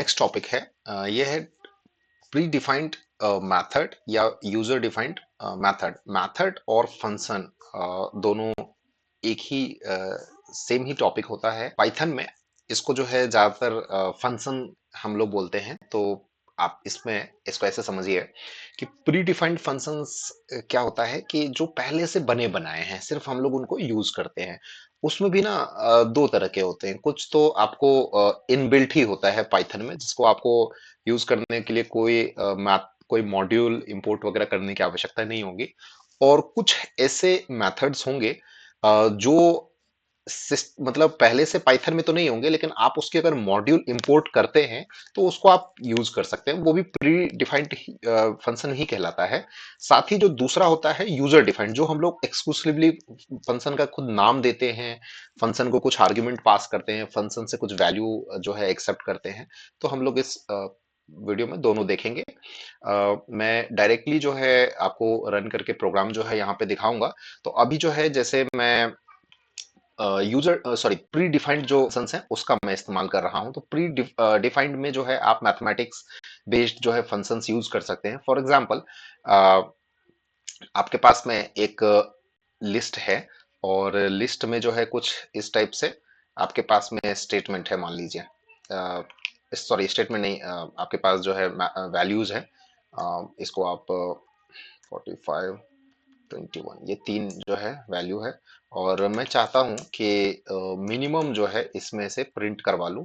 Next topic है ये है प्री डिफाइंड मैथड या यूजर डिफाइंड मैथड। मैथड और फंक्शन दोनों एक ही सेम ही टॉपिक होता है पाइथन में। इसको जो है ज्यादातर फंक्शन हम लोग बोलते हैं। तो आप इसमें इसको ऐसे समझिए कि प्री डिफाइंड फंक्शंस क्या होता है कि जो पहले से बने बनाए हैं, सिर्फ हम लोग उनको यूज करते हैं। उसमें भी ना दो तरह के होते हैं। कुछ तो आपको इनबिल्ट ही होता है पाइथन में, जिसको आपको यूज करने के लिए कोई मॉड्यूल इंपोर्ट वगैरह करने की आवश्यकता नहीं होगी। और कुछ ऐसे मेथड्स होंगे जो मतलब पहले से पाइथन में तो नहीं होंगे, लेकिन आप उसके अगर मॉड्यूल इंपोर्ट करते हैं तो उसको आप यूज कर सकते हैं। वो भी प्री डिफाइंड फंक्शन ही कहलाता है। साथ ही जो दूसरा होता है यूजर डिफाइंड, जो हम लोग एक्सक्लूसिवली फंक्शन का खुद नाम देते हैं, फंक्शन को कुछ आर्ग्यूमेंट पास करते हैं, फंक्शन से कुछ वैल्यू जो है एक्सेप्ट करते हैं। तो हम लोग इस वीडियो में दोनों देखेंगे। मैं डायरेक्टली जो है आपको रन करके प्रोग्राम जो है यहाँ पे दिखाऊंगा। तो अभी जो है जैसे मैं प्री डिफाइंड जो फंक्शंस हैं उसका मैं इस्तेमाल कर रहा हूं। तो प्री डिफाइंड में जो है आप मैथमेटिक्स बेस्ड जो है फंक्शंस यूज कर सकते हैं। फॉर एग्जांपल आपके पास में एक लिस्ट है, और लिस्ट में जो है कुछ इस टाइप से आपके पास में स्टेटमेंट है, मान लीजिए। सॉरी, स्टेटमेंट नहीं, आपके पास जो है वैल्यूज है। इसको आप 45 21 ये तीन जो है वैल्यू है, और मैं चाहता हूं कि मिनिमम जो है इसमें से प्रिंट करवा लूं।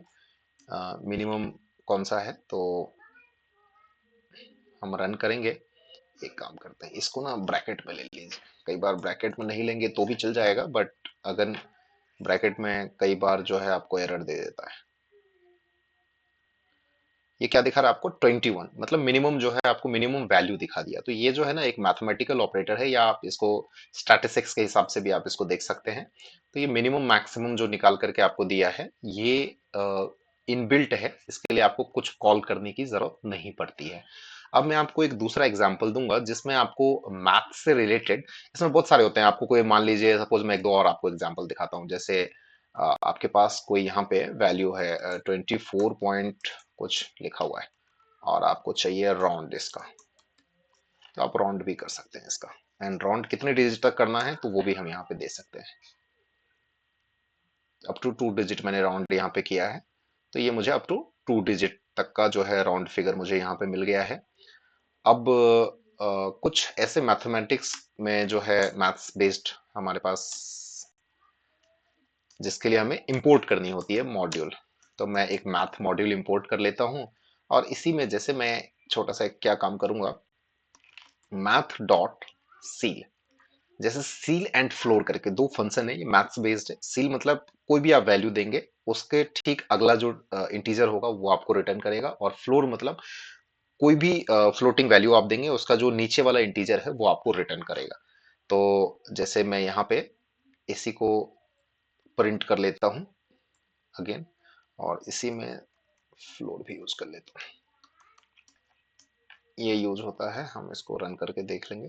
मिनिमम कौन सा है, तो हम रन करेंगे। एक काम करते हैं, इसको ना ब्रैकेट में ले लीजिए। कई बार ब्रैकेट में नहीं लेंगे तो भी चल जाएगा, बट अगर ब्रैकेट में कई बार जो है आपको एरर दे देता है। ये क्या दिखा रहा है आपको? 21, मतलब मिनिमम जो है आपको मिनिमम वैल्यू दिखा दिया। तो ये जो है ना एक मैथमेटिकल ऑपरेटर है, या आप इसको स्टैटिस्टिक्स के हिसाब से भी आप इसको देख सकते हैं। तो ये मिनिमम मैक्सिमम जो निकाल करके आपको दिया है, ये इनबिल्ट है। इसके लिए आपको कुछ कॉल करने की जरूरत नहीं पड़ती है। अब मैं आपको एक दूसरा एग्जांपल दूंगा जिसमें आपको मैथ से रिलेटेड, इसमें बहुत सारे होते हैं। आपको कोई मान लीजिए, सपोज मैं एक दो और आपको एग्जांपल दिखाता हूँ। जैसे आपके पास कोई यहाँ पे वैल्यू है 24 पॉइंट कुछ लिखा हुआ है, और आपको चाहिए राउंड इसका। तो आप राउंड भी कर सकते हैं इसका। एंड राउंड कितने डिजिट तक करना है तो वो भी हम यहाँ पे दे सकते हैं। अप टू 2 डिजिट मैंने राउंड यहाँ पे किया है। तो ये मुझे अप टू 2 डिजिट तक का जो है राउंड फिगर मुझे यहाँ पे मिल गया है। अब कुछ ऐसे मैथमेटिक्स में जो है मैथ्स बेस्ड हमारे पास, जिसके लिए हमें इंपोर्ट करनी होती है मॉड्यूल। तो मैं एक मैथ मॉड्यूल इंपोर्ट कर लेता हूं, और इसी में जैसे मैं छोटा सा क्या काम करूंगा, मैथ डॉट सील। जैसे सील एंड फ्लोर करके दो फंक्शन है, ये मैथ्स बेस्ड है। सील मतलब कोई भी आप वैल्यू देंगे, उसके ठीक अगला जो इंटीजर होगा वो आपको रिटर्न करेगा। और फ्लोर मतलब कोई भी फ्लोटिंग वैल्यू आप देंगे, उसका जो नीचे वाला इंटीजर है वो आपको रिटर्न करेगा। तो जैसे मैं यहाँ पे इसी को प्रिंट कर लेता हूँ अगेन, और इसी में फ्लोर भी यूज कर लेता हूँ। ये यूज होता है, हम इसको रन करके देख लेंगे।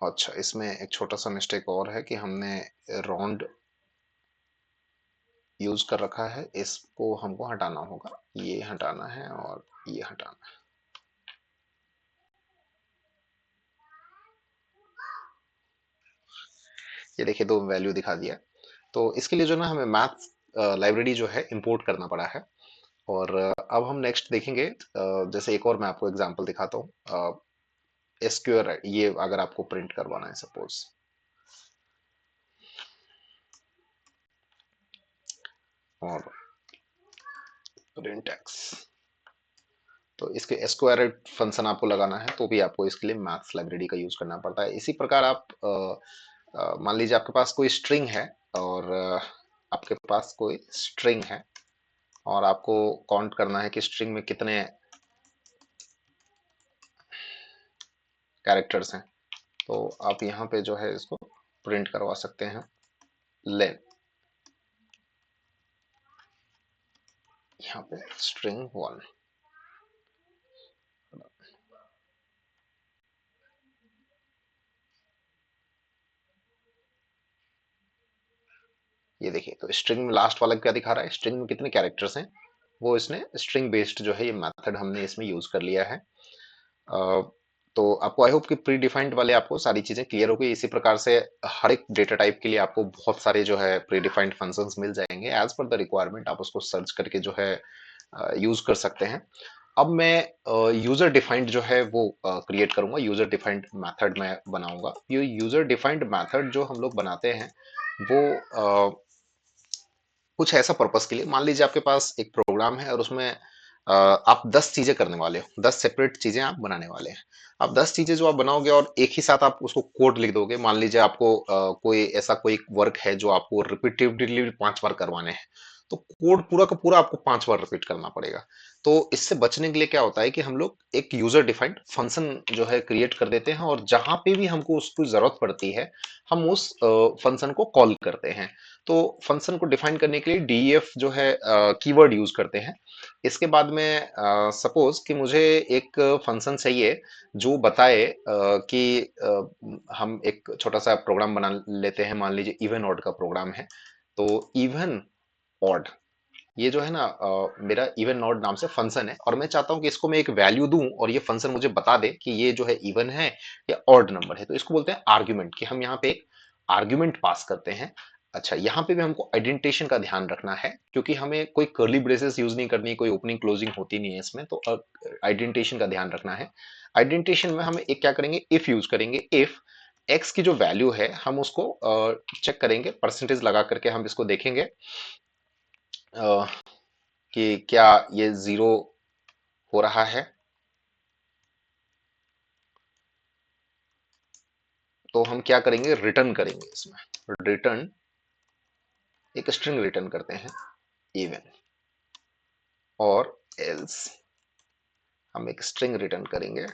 अच्छा, इसमें एक छोटा सा मिस्टेक और है कि हमने राउंड यूज कर रखा है। इसको हमको हटाना होगा, ये हटाना है और ये हटाना है। ये देखिए, दो वैल्यू दिखा दिया। तो इसके लिए जो ना हमें मैथ्स लाइब्रेरी जो है इंपोर्ट करना पड़ा है। और अब हम नेक्स्ट देखेंगे। जैसे एक और मैं आपको एग्जांपल दिखाता हूँ। एसक्यूआर, ये अगर आपको प्रिंट करवाना है सपोज, और प्रिंट एक्स, तो इसके स्क्वायर फंक्शन आपको लगाना है, तो भी आपको इसके लिए मैथ्स लाइब्रेरी का यूज करना पड़ता है। इसी प्रकार आप मान लीजिए आपके पास कोई स्ट्रिंग है, और आपके पास कोई स्ट्रिंग है, और आपको काउंट करना है कि स्ट्रिंग में कितने कैरेक्टर्स हैं। तो आप यहाँ पे जो है इसको प्रिंट करवा सकते हैं। लेन, यहाँ पे स्ट्रिंग 1। ये देखिए, तो स्ट्रिंग में लास्ट वाला क्या दिखा रहा है, स्ट्रिंग में कितने कैरेक्टर्स हैं, वो इसने स्ट्रिंग बेस्ड जो है ये मेथड हमने इसमें यूज कर लिया है। अ, तो आपको आई होप कि प्री डिफाइंड वाले आपको सारी चीजें क्लियर हो गई। इसी प्रकार से हर एक डेटा टाइप के लिए आपको बहुत सारे जो है प्री डिफाइंड फंक्शंस मिल जाएंगे, एज पर द रिक्वायरमेंट आप उसको सर्च करके जो है यूज कर सकते हैं। अब मैं यूजर डिफाइंड जो है वो क्रिएट करूंगा, यूजर डिफाइंड मेथड मैं बनाऊंगा। ये यूजर डिफाइंड मेथड जो हम लोग बनाते हैं वो कुछ ऐसा पर्पस के लिए, मान लीजिए आपके पास एक प्रोग्राम है और उसमें आप 10 चीजें करने वाले हो, 10 सेपरेट चीजें आप बनाने वाले हैं। आप 10 चीजें जो आप बनाओगे और एक ही साथ आप उसको कोड लिख दोगे। मान लीजिए आपको कोई ऐसा कोई वर्क है जो आपको रिपीटेडली 5 बार करवाने हैं, तो कोड पूरा का पूरा आपको 5 बार रिपीट करना पड़ेगा। तो इससे बचने के लिए क्या होता है कि हम लोग एक यूजर डिफाइंड फंक्शन जो है क्रिएट कर देते हैं, और जहां पे भी हमको उसकी जरूरत पड़ती है हम उस फंक्शन को कॉल करते हैं। तो फंक्शन को डिफाइन करने के लिए डीईएफ जो है कीवर्ड यूज करते हैं। इसके बाद में सपोज कि मुझे एक फंक्शन चाहिए जो बताए कि हम एक छोटा सा प्रोग्राम बना लेते हैं, मान लीजिए इवन ऑड का प्रोग्राम है। तो इवन ऑड ये जो है ना मेरा इवन नॉट नाम से फंक्शन है, और मैं चाहता हूं कि इसको मैं एक वैल्यू दूं और ये फंक्शन मुझे बता दे कि ये जो है इवन है या ऑड नंबर है। तो इसको बोलते हैं आर्ग्यूमेंट, कि हम यहाँ पे एक आर्ग्यूमेंट पास करते हैं। अच्छा, यहाँ पे भी हमको आइडेंटिटेशन का ध्यान रखना है, क्योंकि हमें कोई कर्ली ब्रेसेस यूज नहीं करनी, कोई ओपनिंग क्लोजिंग होती नहीं है इसमें, तो आइडेंटिटेशन का ध्यान रखना है। आइडेंटिटेशन में हम एक क्या करेंगे, इफ यूज करेंगे। इफ एक्स की जो वैल्यू है हम उसको चेक करेंगे, परसेंटेज लगा करके हम इसको देखेंगे कि क्या ये 0 हो रहा है। तो हम क्या करेंगे, रिटर्न करेंगे इसमें, रिटर्न एक स्ट्रिंग रिटर्न करते हैं इवन, और एल्स हम एक स्ट्रिंग रिटर्न करेंगे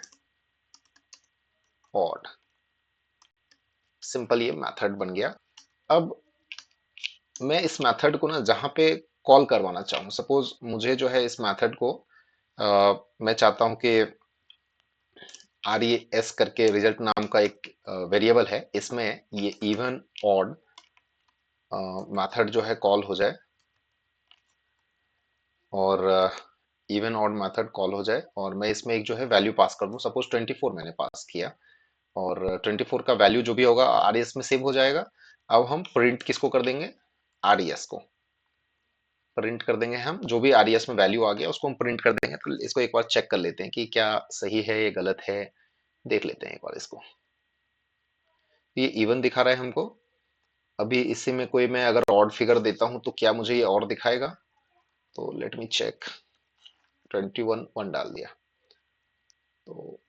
ऑड। सिंपल ये मेथड बन गया। अब मैं इस मेथड को ना जहां पे कॉल करवाना चाहूँ, सपोज मुझे जो है इस मेथड को मैं चाहता हूं कि आर ई एस करके रिजल्ट नाम का एक वेरिएबल है, इसमें ये इवन ऑड मेथड जो है कॉल हो जाए, और इवन ऑड मेथड कॉल हो जाए, और मैं इसमें एक जो है वैल्यू पास कर दूं। सपोज 24 मैंने पास किया, और 24 का वैल्यू जो भी होगा आर में सेव हो जाएगा। अब हम प्रिंट किसको कर देंगे, आर को प्रिंट कर देंगे। हम जो भी आर में वैल्यू आ गया उसको हम प्रिंट कर देंगे। तो इसको एक बार चेक कर लेते हैं कि क्या सही है या गलत है, देख लेते हैं एक बार इसको। ये इवन दिखा रहा है हमको। अभी इसी में कोई मैं अगर ऑड फिगर देता हूं तो क्या मुझे ये और दिखाएगा, तो लेट मी चेक। 21 डाल दिया तो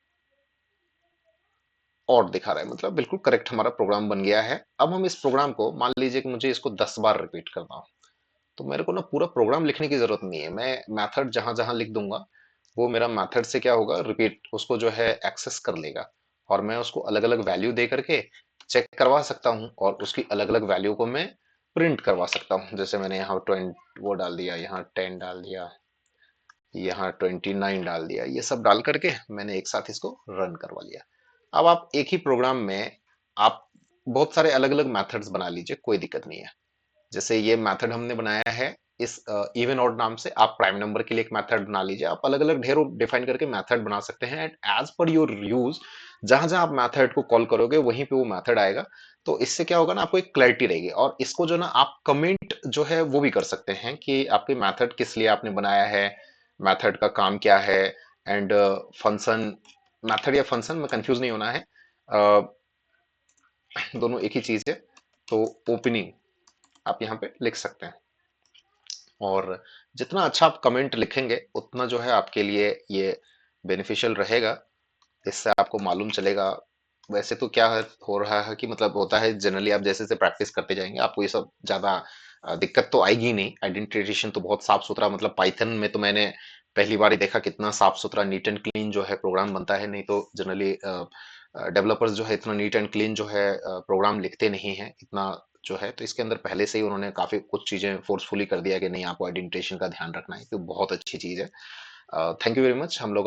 और दिखा रहा है, मतलब बिल्कुल करेक्ट हमारा प्रोग्राम बन गया है। अब हम इस प्रोग्राम को, मान लीजिए कि मुझे इसको 10 बार रिपीट करना हो, तो मेरे को ना पूरा प्रोग्राम लिखने की जरूरत नहीं है। मैं मेथड जहां जहां लिख दूंगा वो मेरा मेथड से क्या होगा, रिपीट उसको जो है एक्सेस कर लेगा, और मैं उसको अलग अलग वैल्यू दे करके चेक करवा सकता हूँ, और उसकी अलग अलग वैल्यू को मैं प्रिंट करवा सकता हूँ। जैसे मैंने यहाँ 20 वो डाल दिया, यहाँ 10 डाल दिया, यहाँ 29 डाल दिया, ये सब डाल करके मैंने एक साथ इसको रन करवा लिया। अब आप एक ही प्रोग्राम में आप बहुत सारे अलग अलग मेथड्स बना लीजिए, कोई दिक्कत नहीं है। जैसे ये मेथड हमने बनाया है इस इवन ऑड नाम से, आप प्राइम नंबर के लिए एक मेथड बना लीजिए। आप अलग अलग ढेरों डिफाइन करके मेथड बना सकते हैं, and as per your use जहां जहां आप मेथड को कॉल करोगे वहीं पे वो मेथड आएगा। तो इससे क्या होगा ना, आपको एक क्लैरिटी रहेगी, और इसको जो ना आप कमेंट जो है वो भी कर सकते हैं कि आपके मेथड किस लिए आपने बनाया है, मेथड का काम क्या है, एंड फंक्शन, मेथड या फंक्शन में कंफ्यूज नहीं होना है, दोनों एक ही चीज है। तो ओपनिंग आप यहाँ पे लिख सकते हैं, और जितना अच्छा आप कमेंट लिखेंगे उतना जो है आपके लिए ये बेनिफिशियल रहेगा। इससे आपको मालूम चलेगा। वैसे तो क्या हो रहा है कि मतलब होता है जनरली, आप जैसे जैसे प्रैक्टिस करते जाएंगे आपको ये सब ज्यादा दिक्कत तो आएगी ही नहीं। आइडेंटिफिकेशन तो बहुत साफ सुथरा, मतलब पाइथन में तो मैंने पहली बार ही देखा कितना साफ सुथरा नीट एंड क्लीन जो है प्रोग्राम बनता है। नहीं तो जनरली डेवलपर्स जो है इतना नीट एंड क्लीन जो है प्रोग्राम लिखते नहीं है इतना जो है। तो इसके अंदर पहले से ही उन्होंने काफी कुछ चीजें फोर्सफुली कर दिया कि नहीं, आपको आइडेंटिफिकेशन का ध्यान रखना है, तो बहुत अच्छी चीज है। Thank you very much. हम लोग अब